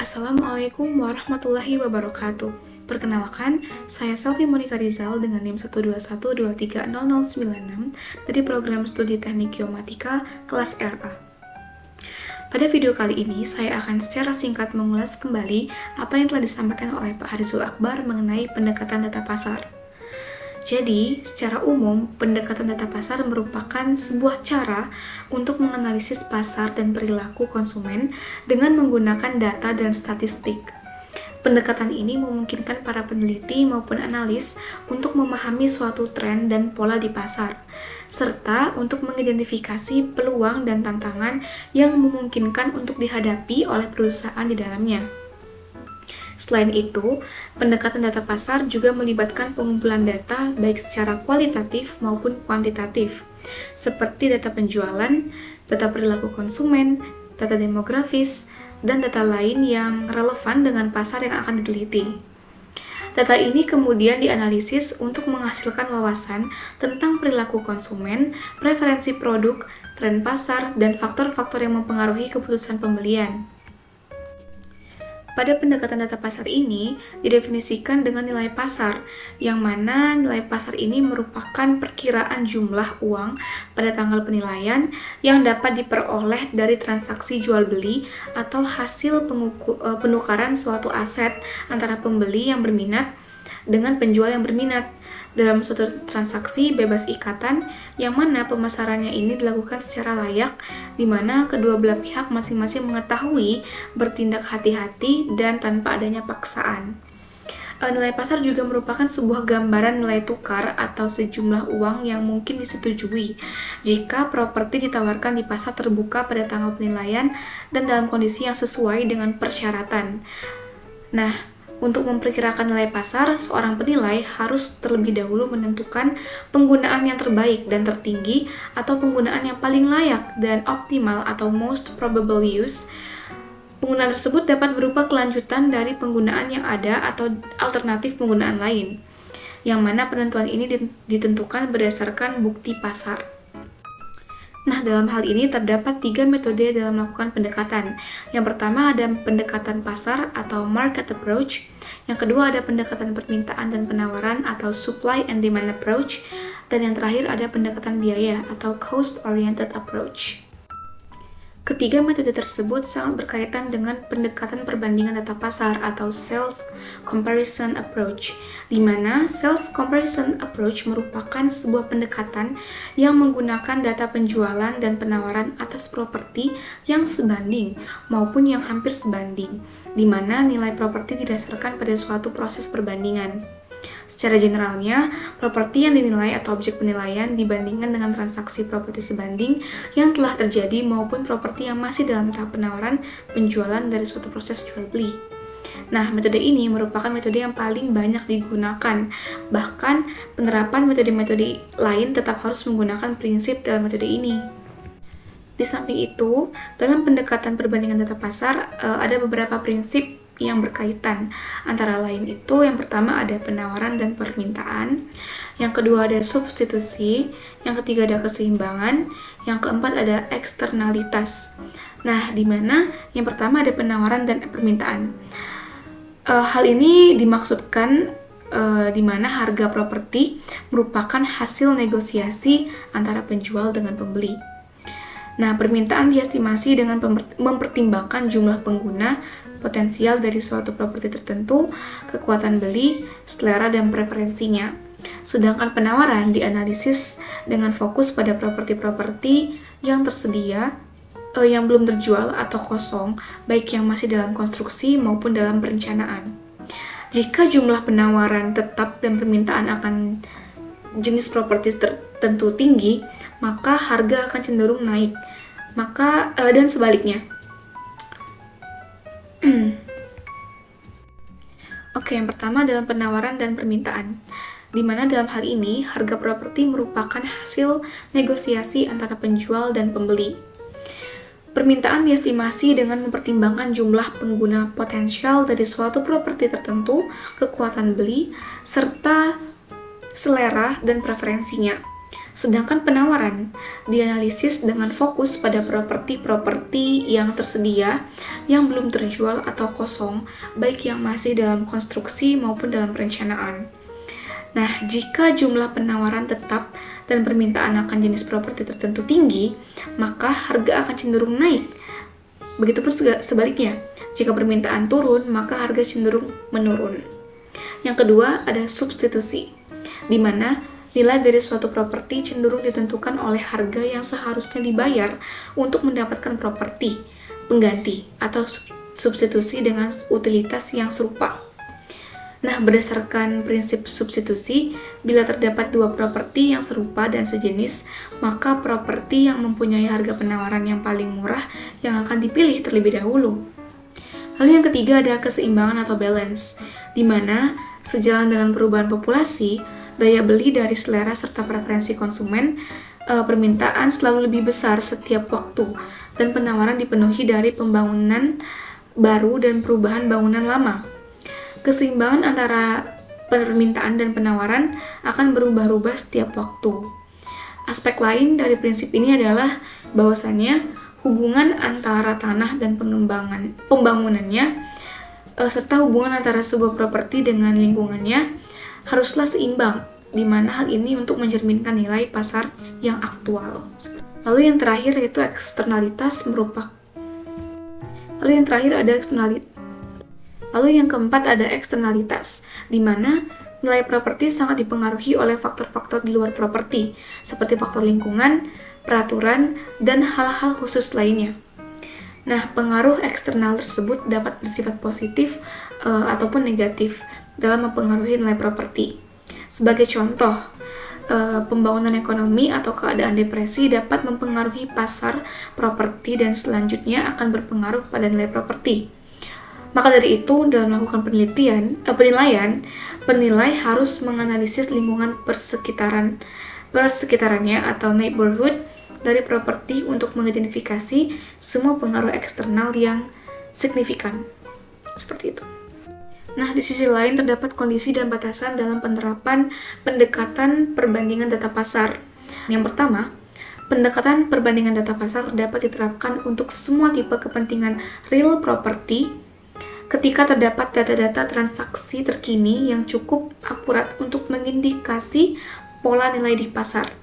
Assalamualaikum warahmatullahi wabarakatuh. Perkenalkan, saya Selvi Monika Rizal dengan NIM 121230096 dari program studi Teknik Geomatika kelas RA. Pada video kali ini, saya akan secara singkat mengulas kembali apa yang telah disampaikan oleh Pak Harizul Akbar mengenai pendekatan data pasar. Jadi, secara umum, pendekatan data pasar merupakan sebuah cara untuk menganalisis pasar dan perilaku konsumen dengan menggunakan data dan statistik. Pendekatan ini memungkinkan para peneliti maupun analis untuk memahami suatu tren dan pola di pasar, serta untuk mengidentifikasi peluang dan tantangan yang memungkinkan untuk dihadapi oleh perusahaan di dalamnya. Selain itu, pendekatan data pasar juga melibatkan pengumpulan data baik secara kualitatif maupun kuantitatif, seperti data penjualan, data perilaku konsumen, data demografis, dan data lain yang relevan dengan pasar yang akan diteliti. Data ini kemudian dianalisis untuk menghasilkan wawasan tentang perilaku konsumen, preferensi produk, tren pasar, dan faktor-faktor yang mempengaruhi keputusan pembelian. Pada pendekatan data pasar ini didefinisikan dengan nilai pasar, yang mana nilai pasar ini merupakan perkiraan jumlah uang pada tanggal penilaian yang dapat diperoleh dari transaksi jual-beli atau hasil penukaran suatu aset antara pembeli yang berminat dengan penjual yang berminat dalam suatu transaksi bebas ikatan yang mana pemasarannya ini dilakukan secara layak di mana kedua belah pihak masing-masing mengetahui bertindak hati-hati dan tanpa adanya paksaan. Nilai pasar juga merupakan sebuah gambaran nilai tukar atau sejumlah uang yang mungkin disetujui jika properti ditawarkan di pasar terbuka pada tanggal penilaian dan dalam kondisi yang sesuai dengan persyaratan. Nah, untuk memperkirakan nilai pasar, seorang penilai harus terlebih dahulu menentukan penggunaan yang terbaik dan tertinggi atau penggunaan yang paling layak dan optimal atau most probable use. Penggunaan tersebut dapat berupa kelanjutan dari penggunaan yang ada atau alternatif penggunaan lain, yang mana penentuan ini ditentukan berdasarkan bukti pasar. Nah, dalam hal ini terdapat 3 metode dalam melakukan pendekatan. Yang pertama ada pendekatan pasar atau market approach. Yang kedua ada pendekatan permintaan dan penawaran atau supply and demand approach. Dan yang terakhir ada pendekatan biaya atau cost oriented approach. Ketiga metode tersebut sangat berkaitan dengan pendekatan perbandingan data pasar atau sales comparison approach, di mana sales comparison approach merupakan sebuah pendekatan yang menggunakan data penjualan dan penawaran atas properti yang sebanding maupun yang hampir sebanding, di mana nilai properti didasarkan pada suatu proses perbandingan. Secara generalnya, properti yang dinilai atau objek penilaian dibandingkan dengan transaksi properti sebanding yang telah terjadi maupun properti yang masih dalam tahap penawaran penjualan dari suatu proses jual beli. Nah, metode ini merupakan metode yang paling banyak digunakan. Bahkan, penerapan metode-metode lain tetap harus menggunakan prinsip dalam metode ini. Di samping itu, dalam pendekatan perbandingan data pasar, ada beberapa prinsip yang berkaitan. Antara lain itu, yang pertama ada penawaran dan permintaan, yang kedua ada substitusi, yang ketiga ada keseimbangan, yang keempat ada eksternalitas. Nah, di mana yang pertama ada penawaran dan permintaan. Hal ini dimaksudkan di mana harga properti merupakan hasil negosiasi antara penjual dengan pembeli. Nah, permintaan diestimasi dengan mempertimbangkan jumlah pengguna potensial dari suatu properti tertentu, kekuatan beli, selera, dan preferensinya. Sedangkan penawaran dianalisis dengan fokus pada properti-properti yang tersedia, yang belum terjual atau kosong, baik yang masih dalam konstruksi maupun dalam perencanaan. Jika jumlah penawaran tetap dan permintaan akan jenis properti tertentu tinggi, maka harga akan cenderung naik. Dan sebaliknya. Oke, yang pertama dalam penawaran dan permintaan, di mana dalam hal ini harga properti merupakan hasil negosiasi antara penjual dan pembeli. Permintaan diestimasi dengan mempertimbangkan jumlah pengguna potensial dari suatu properti tertentu, kekuatan beli, serta selera dan preferensinya. Sedangkan penawaran dianalisis dengan fokus pada properti-properti yang tersedia, yang belum terjual atau kosong, baik yang masih dalam konstruksi maupun dalam perencanaan. Nah, jika jumlah penawaran tetap dan permintaan akan jenis properti tertentu tinggi, maka harga akan cenderung naik. Begitupun sebaliknya, jika permintaan turun, maka harga cenderung menurun. Yang kedua, ada substitusi, di mana nilai dari suatu properti cenderung ditentukan oleh harga yang seharusnya dibayar untuk mendapatkan properti pengganti atau substitusi dengan utilitas yang serupa. Nah, berdasarkan prinsip substitusi, bila terdapat dua properti yang serupa dan sejenis, maka properti yang mempunyai harga penawaran yang paling murah yang akan dipilih terlebih dahulu. Lalu yang ketiga ada keseimbangan atau balance, di mana sejalan dengan perubahan populasi, daya beli dari selera serta preferensi konsumen, permintaan selalu lebih besar setiap waktu, dan penawaran dipenuhi dari pembangunan baru dan perubahan bangunan lama. Keseimbangan antara permintaan dan penawaran akan berubah-ubah setiap waktu. Aspek lain dari prinsip ini adalah bahwasannya hubungan antara tanah dan pembangunannya, serta hubungan antara sebuah properti dengan lingkungannya haruslah seimbang, di mana hal ini untuk mencerminkan nilai pasar yang aktual. Lalu yang terakhir yaitu eksternalitas Lalu yang keempat ada eksternalitas, di mana nilai properti sangat dipengaruhi oleh faktor-faktor di luar properti, seperti faktor lingkungan, peraturan, dan hal-hal khusus lainnya. Nah, pengaruh eksternal tersebut dapat bersifat positif ataupun negatif dalam mempengaruhi nilai properti. Sebagai contoh, pembangunan ekonomi atau keadaan depresi dapat mempengaruhi pasar properti dan selanjutnya akan berpengaruh pada nilai properti. Maka dari itu, dalam melakukan penilaian, penilai harus menganalisis lingkungan persekitarannya atau neighborhood dari properti untuk mengidentifikasi semua pengaruh eksternal yang signifikan. Seperti itu. Nah, di sisi lain terdapat kondisi dan batasan dalam penerapan pendekatan perbandingan data pasar. Yang pertama, pendekatan perbandingan data pasar dapat diterapkan untuk semua tipe kepentingan real property ketika terdapat data-data transaksi terkini yang cukup akurat untuk mengindikasi pola nilai di pasar.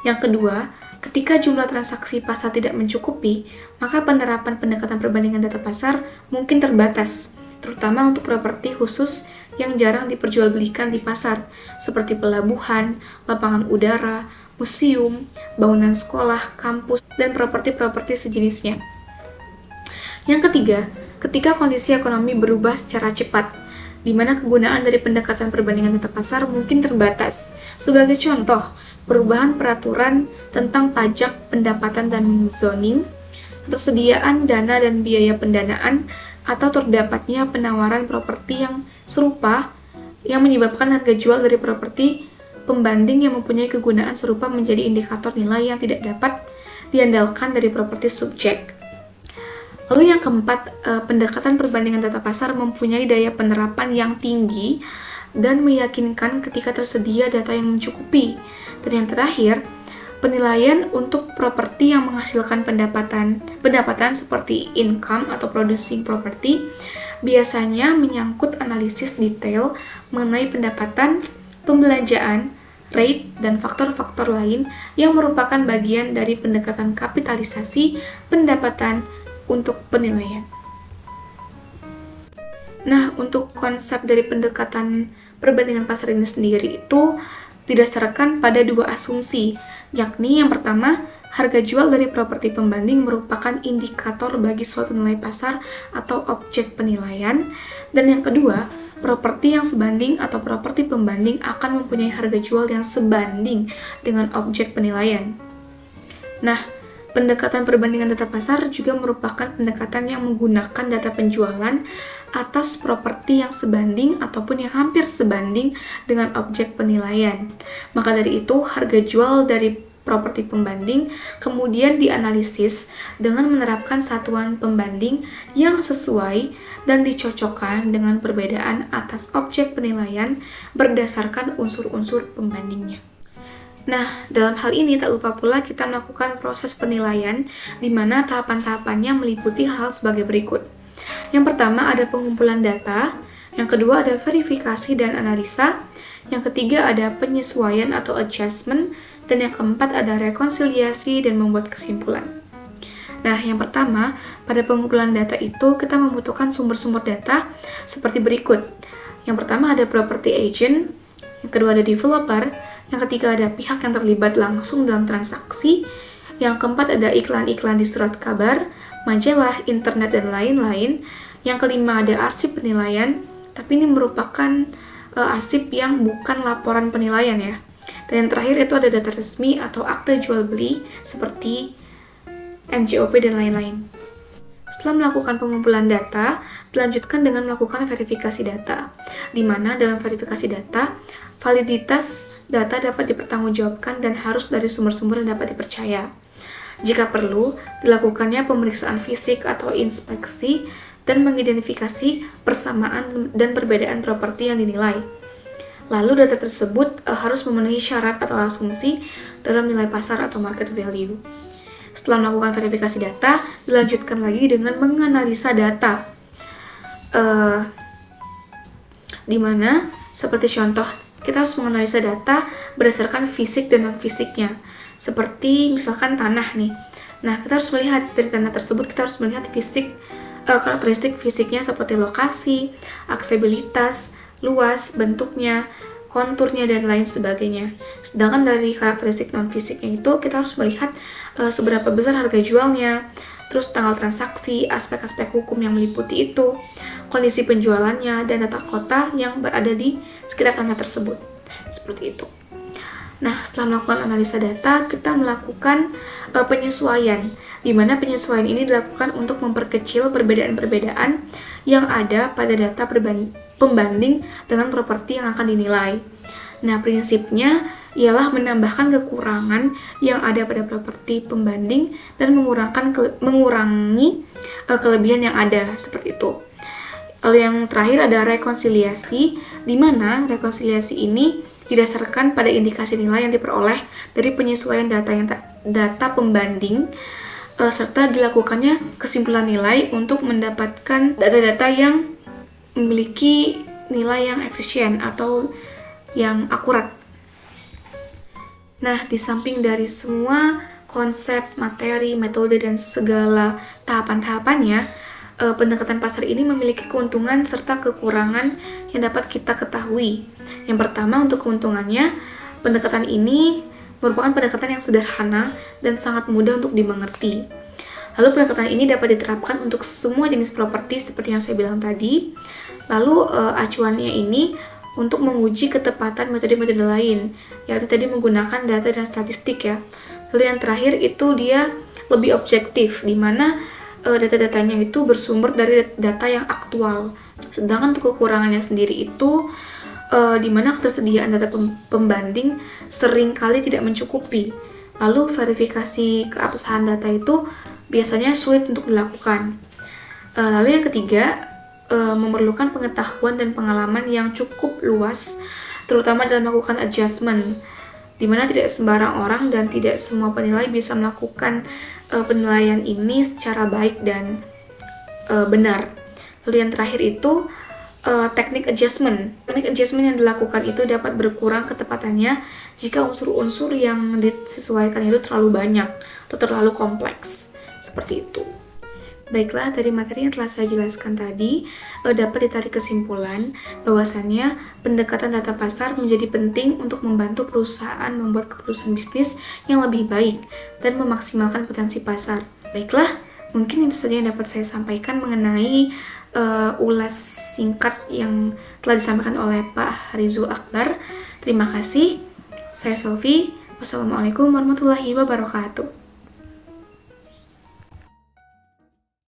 Yang kedua, ketika jumlah transaksi pasar tidak mencukupi, maka penerapan pendekatan perbandingan data pasar mungkin terbatas, terutama untuk properti khusus yang jarang diperjualbelikan di pasar, seperti pelabuhan, lapangan udara, museum, bangunan sekolah, kampus, dan properti-properti sejenisnya. Yang ketiga, ketika kondisi ekonomi berubah secara cepat, di mana kegunaan dari pendekatan perbandingan data pasar mungkin terbatas. Sebagai contoh, perubahan peraturan tentang pajak, pendapatan, dan zoning, ketersediaan dana dan biaya pendanaan, atau terdapatnya penawaran properti yang serupa yang menyebabkan harga jual dari properti pembanding yang mempunyai kegunaan serupa menjadi indikator nilai yang tidak dapat diandalkan dari properti subjek. Lalu yang keempat, pendekatan perbandingan data pasar mempunyai daya penerapan yang tinggi dan meyakinkan ketika tersedia data yang mencukupi. Dan yang terakhir, penilaian untuk properti yang menghasilkan pendapatan seperti income atau producing property biasanya menyangkut analisis detail mengenai pendapatan, pembelanjaan, rate, dan faktor-faktor lain yang merupakan bagian dari pendekatan kapitalisasi pendapatan untuk penilaian. Nah, untuk konsep dari pendekatan perbandingan pasar ini sendiri itu didasarkan pada dua asumsi, yakni yang pertama, harga jual dari properti pembanding merupakan indikator bagi suatu nilai pasar atau objek penilaian, dan yang kedua, properti yang sebanding atau properti pembanding akan mempunyai harga jual yang sebanding dengan objek penilaian. Nah, pendekatan perbandingan data pasar juga merupakan pendekatan yang menggunakan data penjualan atas properti yang sebanding ataupun yang hampir sebanding dengan objek penilaian. Maka dari itu, harga jual dari properti pembanding kemudian dianalisis dengan menerapkan satuan pembanding yang sesuai dan dicocokkan dengan perbedaan atas objek penilaian berdasarkan unsur-unsur pembandingnya. Nah, dalam hal ini tak lupa pula kita melakukan proses penilaian di mana tahapan-tahapannya meliputi hal sebagai berikut. Yang pertama ada pengumpulan data, yang kedua ada verifikasi dan analisa, yang ketiga ada penyesuaian atau adjustment, dan yang keempat ada rekonsiliasi dan membuat kesimpulan. Nah, yang pertama, pada pengumpulan data itu kita membutuhkan sumber-sumber data seperti berikut. Yang pertama ada property agent, yang kedua ada developer, yang ketiga ada pihak yang terlibat langsung dalam transaksi, yang keempat ada iklan-iklan di surat kabar, majalah, internet, dan lain-lain, yang kelima ada arsip penilaian, tapi ini merupakan arsip yang bukan laporan penilaian ya. Dan yang terakhir itu ada data resmi atau akte jual beli seperti NJOP dan lain-lain. Setelah melakukan pengumpulan data, dilanjutkan dengan melakukan verifikasi data, di mana dalam verifikasi data, validitas data dapat dipertanggungjawabkan dan harus dari sumber-sumber yang dapat dipercaya. Jika perlu, dilakukannya pemeriksaan fisik atau inspeksi dan mengidentifikasi persamaan dan perbedaan properti yang dinilai. Lalu data tersebut harus memenuhi syarat atau asumsi dalam nilai pasar atau market value. Setelah melakukan verifikasi data, dilanjutkan lagi dengan menganalisa data. Di mana, seperti contoh, kita harus menganalisa data berdasarkan fisik dan non-fisiknya. Seperti misalkan tanah nih. Nah, kita harus melihat dari tanah tersebut, kita harus melihat karakteristik fisiknya seperti lokasi, aksesibilitas, luas, bentuknya, konturnya, dan lain sebagainya. Sedangkan dari karakteristik non-fisiknya itu kita harus melihat seberapa besar harga jualnya, terus tanggal transaksi, aspek-aspek hukum yang meliputi itu, kondisi penjualannya, dan tata kota yang berada di sekitar tanah tersebut. Seperti itu. Nah, setelah melakukan analisa data, kita melakukan penyesuaian, di mana penyesuaian ini dilakukan untuk memperkecil perbedaan-perbedaan yang ada pada data pembanding dengan properti yang akan dinilai. Nah, prinsipnya ialah menambahkan kekurangan yang ada pada properti pembanding dan mengurangi kelebihan yang ada, seperti itu. Lalu yang terakhir ada rekonsiliasi, di mana rekonsiliasi ini didasarkan pada indikasi nilai yang diperoleh dari penyesuaian data pembanding serta dilakukannya kesimpulan nilai untuk mendapatkan data-data yang memiliki nilai yang efisien atau yang akurat. Nah, di samping dari semua konsep, materi, metode, dan segala tahapan-tahapannya, pendekatan pasar ini memiliki keuntungan serta kekurangan yang dapat kita ketahui. Yang pertama, untuk keuntungannya, pendekatan ini merupakan pendekatan yang sederhana dan sangat mudah untuk dimengerti. Lalu pendekatan ini dapat diterapkan untuk semua jenis properti seperti yang saya bilang tadi. Lalu acuannya ini untuk menguji ketepatan metode-metode lain, yaitu tadi menggunakan data dan statistik ya. Lalu yang terakhir itu dia lebih objektif, di mana data-datanya itu bersumber dari data yang aktual. Sedangkan untuk kekurangannya sendiri itu di mana ketersediaan data pembanding seringkali tidak mencukupi. Lalu verifikasi keabsahan data itu biasanya sulit untuk dilakukan. Lalu yang ketiga, memerlukan pengetahuan dan pengalaman yang cukup luas, terutama dalam melakukan adjustment, di mana tidak sembarang orang dan tidak semua penilai bisa melakukan penilaian ini secara baik dan benar. Lalu yang terakhir itu teknik adjustment. Teknik adjustment yang dilakukan itu dapat berkurang ketepatannya jika unsur-unsur yang disesuaikan itu terlalu banyak atau terlalu kompleks. Seperti itu. Baiklah, dari materi yang telah saya jelaskan tadi, dapat ditarik kesimpulan bahwasannya pendekatan data pasar menjadi penting untuk membantu perusahaan membuat keputusan bisnis yang lebih baik dan memaksimalkan potensi pasar. Baiklah, mungkin itu saja yang dapat saya sampaikan mengenai ulas singkat yang telah disampaikan oleh Pak Harizul Akbar. Terima kasih. Saya Selvi. Wassalamualaikum warahmatullahi wabarakatuh.